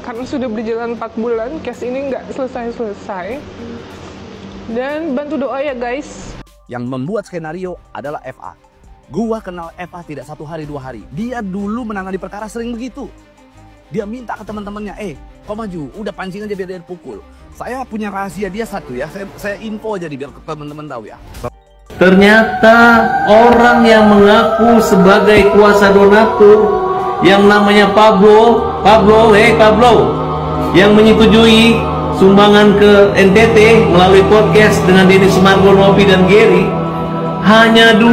karena sudah berjalan 4 bulan, case ini nggak selesai-selesai. Dan bantu doa ya guys. Yang membuat skenario adalah FA. Gua kenal FA tidak 1 hari 2 hari. Dia dulu menangani perkara sering begitu. Dia minta ke teman-temannya, kau maju, udah pancing aja biar dia pukul. Saya punya rahasia dia satu ya, saya info aja biar teman-teman tahu ya. Ternyata orang yang mengaku sebagai kuasa donatur yang namanya Pablo, yang menyetujui sumbangan ke NTT melalui podcast dengan Denny Sumargo, Novi dan Gary, hanya 2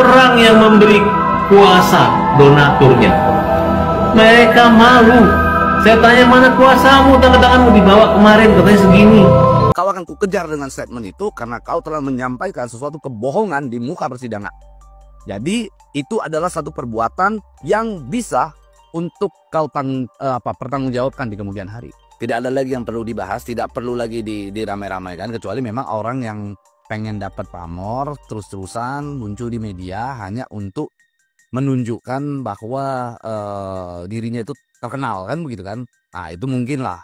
orang yang memberi kuasa donaturnya. Mereka malu. Saya tanya, mana kuasamu? Tangan-tanganmu dibawa kemarin, katanya segini. Kau akan kukejar dengan statement itu karena kau telah menyampaikan sesuatu kebohongan di muka persidangan. Jadi itu adalah satu perbuatan yang bisa untuk kau pertanggungjawabkan di kemudian hari. Tidak ada lagi yang perlu dibahas, tidak perlu lagi diramai-ramaikan, kecuali memang orang yang pengen dapat pamor terus-terusan muncul di media hanya untuk menunjukkan bahwa dirinya itu terkenal, kan begitu kan. Nah itu mungkin lah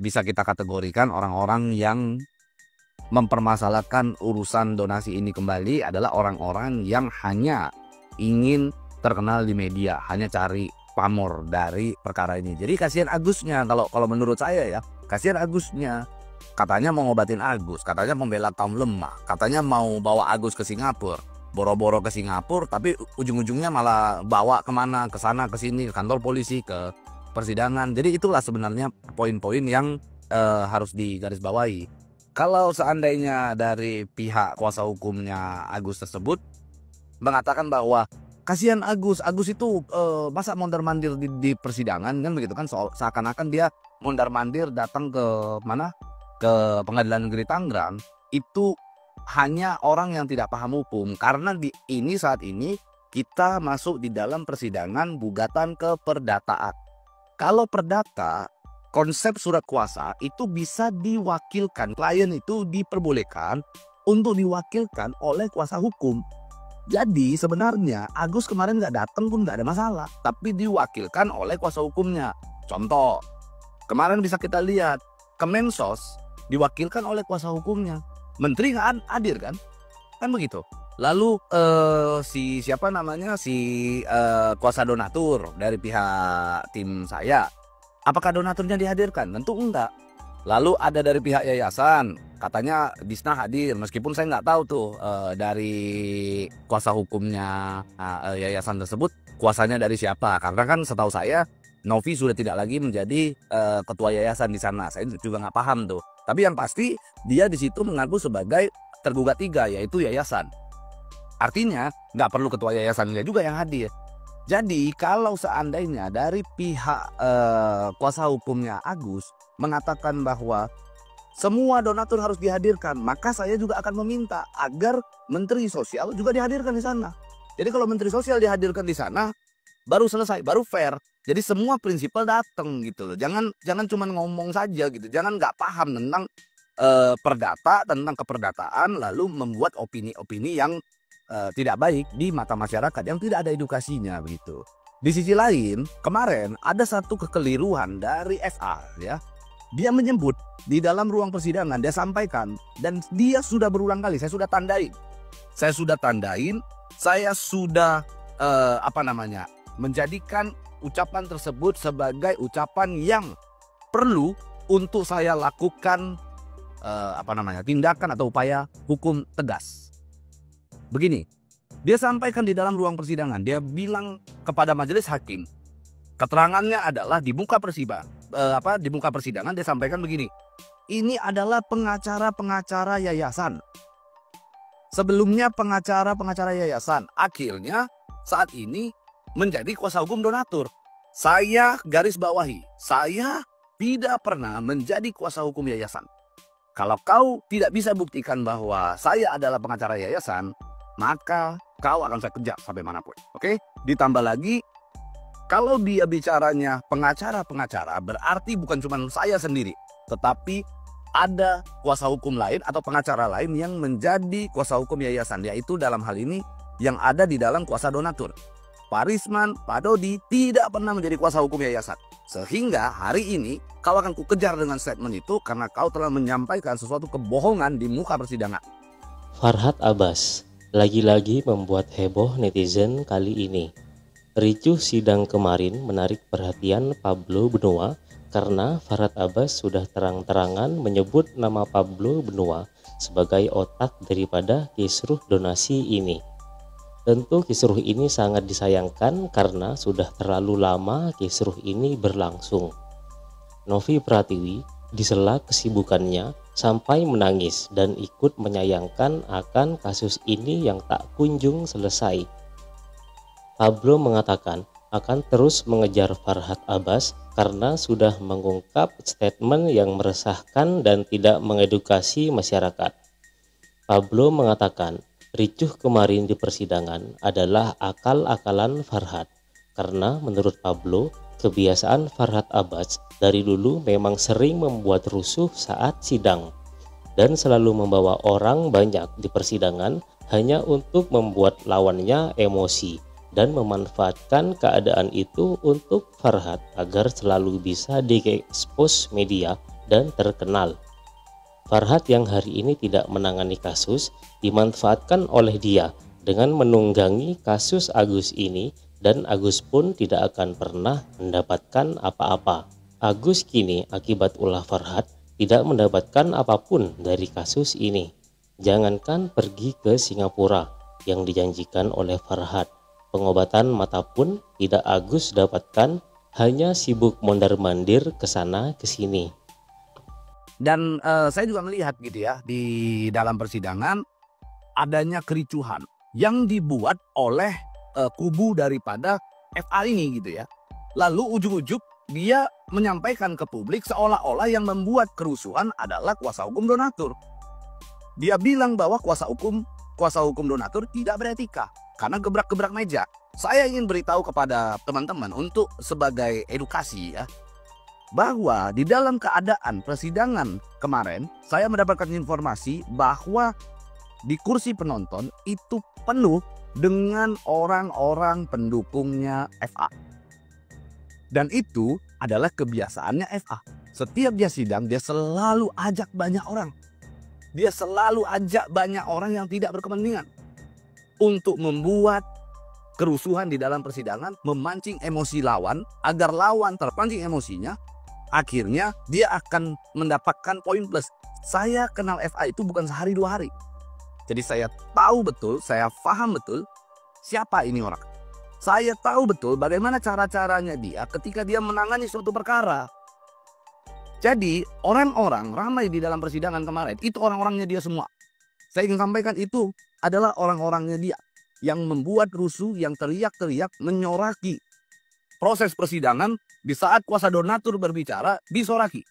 bisa kita kategorikan orang-orang yang mempermasalahkan urusan donasi ini kembali adalah orang-orang yang hanya ingin terkenal di media, hanya cari pamor dari perkara ini. Jadi kasihan Agusnya, kalau menurut saya ya, kasihan Agusnya. Katanya mau ngobatin Agus, katanya membela kaum lemah, katanya mau bawa Agus ke Singapura, boro-boro ke Singapura, tapi ujung-ujungnya malah bawa kemana, ke sana, ke sini, ke kantor polisi, ke persidangan. Jadi itulah sebenarnya poin-poin yang harus digarisbawahi. Kalau seandainya dari pihak kuasa hukumnya Agus tersebut mengatakan bahwa kasihan Agus itu masa mondar-mandir di persidangan, kan begitu kan, seakan-akan dia mondar-mandir datang ke mana, ke Pengadilan Negeri Tangerang, itu hanya orang yang tidak paham hukum. Karena saat ini kita masuk di dalam persidangan gugatan keperdataan. Kalau perdata, konsep surat kuasa itu bisa diwakilkan. Klien itu diperbolehkan untuk diwakilkan oleh kuasa hukum. Jadi sebenarnya Agus kemarin nggak datang pun nggak ada masalah, tapi diwakilkan oleh kuasa hukumnya. Contoh, kemarin bisa kita lihat Kemensos diwakilkan oleh kuasa hukumnya. Menteri nggak hadir kan begitu. Lalu si kuasa donatur dari pihak tim saya, apakah donaturnya dihadirkan? Tentu enggak. Lalu ada dari pihak yayasan, katanya Disna hadir, meskipun saya nggak tahu tuh dari kuasa hukumnya yayasan tersebut kuasanya dari siapa. Karena kan setahu saya Novi sudah tidak lagi menjadi ketua yayasan di sana. Saya juga nggak paham tuh. Tapi yang pasti dia di situ mengaku sebagai tergugat 3, yaitu yayasan. Artinya nggak perlu ketua yayasannya juga yang hadir. Jadi kalau seandainya dari pihak kuasa hukumnya Agus mengatakan bahwa semua donatur harus dihadirkan, maka saya juga akan meminta agar Menteri Sosial juga dihadirkan di sana. Jadi kalau Menteri Sosial dihadirkan di sana, baru selesai, baru fair. Jadi semua prinsipal datang gitu loh. Jangan cuma ngomong saja gitu. Jangan nggak paham tentang perdata, tentang keperdataan, lalu membuat opini-opini yang tidak baik di mata masyarakat yang tidak ada edukasinya begitu. Di sisi lain, kemarin ada satu kekeliruan dari FA ya. Dia menyebut di dalam ruang persidangan, dia sampaikan, dan dia sudah berulang kali, saya sudah tandain, saya sudah menjadikan ucapan tersebut sebagai ucapan yang perlu untuk saya lakukan tindakan atau upaya hukum tegas. Begini, dia sampaikan di dalam ruang persidangan, dia bilang kepada majelis hakim, keterangannya adalah di muka persidangan dia sampaikan begini, ini adalah pengacara-pengacara yayasan. Sebelumnya pengacara-pengacara yayasan, akhirnya saat ini menjadi kuasa hukum donatur. Saya garis bawahi, saya tidak pernah menjadi kuasa hukum yayasan. Kalau kau tidak bisa buktikan bahwa saya adalah pengacara yayasan, maka kau akan saya kejar sampai manapun. Oke? Ditambah lagi, kalau dia bicaranya pengacara-pengacara, berarti bukan cuma saya sendiri, tetapi ada kuasa hukum lain atau pengacara lain yang menjadi kuasa hukum yayasan, yaitu dalam hal ini yang ada di dalam kuasa donatur. Pak Risman, Pak Dodi tidak pernah menjadi kuasa hukum yayasan. Sehingga hari ini kau akan kukejar dengan statement itu karena kau telah menyampaikan sesuatu kebohongan di muka persidangan. Farhad Abbas lagi-lagi membuat heboh netizen kali ini. Ricuh sidang kemarin menarik perhatian Pablo Benua karena Farhad Abbas sudah terang-terangan menyebut nama Pablo Benua sebagai otak daripada kisruh donasi ini. Tentu kisruh ini sangat disayangkan karena sudah terlalu lama kisruh ini berlangsung. Novi Pratiwi di sela kesibukannya sampai menangis dan ikut menyayangkan akan kasus ini yang tak kunjung selesai. Pablo mengatakan akan terus mengejar Farhad Abbas karena sudah mengungkap statement yang meresahkan dan tidak mengedukasi masyarakat. Pablo mengatakan ricuh kemarin di persidangan adalah akal-akalan Farhad karena menurut Pablo kebiasaan Farhad Abbas dari dulu memang sering membuat rusuh saat sidang dan selalu membawa orang banyak di persidangan hanya untuk membuat lawannya emosi dan memanfaatkan keadaan itu untuk Farhad agar selalu bisa diekspos media dan terkenal. Farhad yang hari ini tidak menangani kasus dimanfaatkan oleh dia dengan menunggangi kasus Agus ini dan Agus pun tidak akan pernah mendapatkan apa-apa. Agus kini akibat ulah Farhad tidak mendapatkan apapun dari kasus ini. Jangankan pergi ke Singapura yang dijanjikan oleh Farhad, pengobatan mata pun tidak Agus dapatkan, hanya sibuk mondar-mandir ke sana ke sini. Dan saya juga melihat gitu ya di dalam persidangan adanya kericuhan yang dibuat oleh kubu daripada FA ini gitu ya. Lalu ujug-ujug dia menyampaikan ke publik seolah-olah yang membuat kerusuhan adalah kuasa hukum donatur. Dia bilang bahwa kuasa hukum donatur tidak beretika karena gebrak-gebrak meja. Saya ingin beritahu kepada teman-teman untuk sebagai edukasi ya, bahwa di dalam keadaan persidangan kemarin saya mendapatkan informasi bahwa di kursi penonton itu penuh dengan orang-orang pendukungnya FA. Dan itu adalah kebiasaannya FA. Setiap dia sidang dia selalu ajak banyak orang. Dia selalu ajak banyak orang yang tidak berkepentingan untuk membuat kerusuhan di dalam persidangan, memancing emosi lawan agar lawan terpancing emosinya. Akhirnya dia akan mendapatkan poin plus. Saya kenal FA itu bukan sehari dua hari. Jadi saya tahu betul, saya paham betul siapa ini orang. Saya tahu betul bagaimana cara-caranya dia ketika dia menangani suatu perkara. Jadi orang-orang ramai di dalam persidangan kemarin itu orang-orangnya dia semua. Saya ingin sampaikan itu adalah orang-orangnya dia yang membuat rusuh, yang teriak-teriak, menyoraki proses persidangan. Di saat kuasa donatur berbicara, disoraki.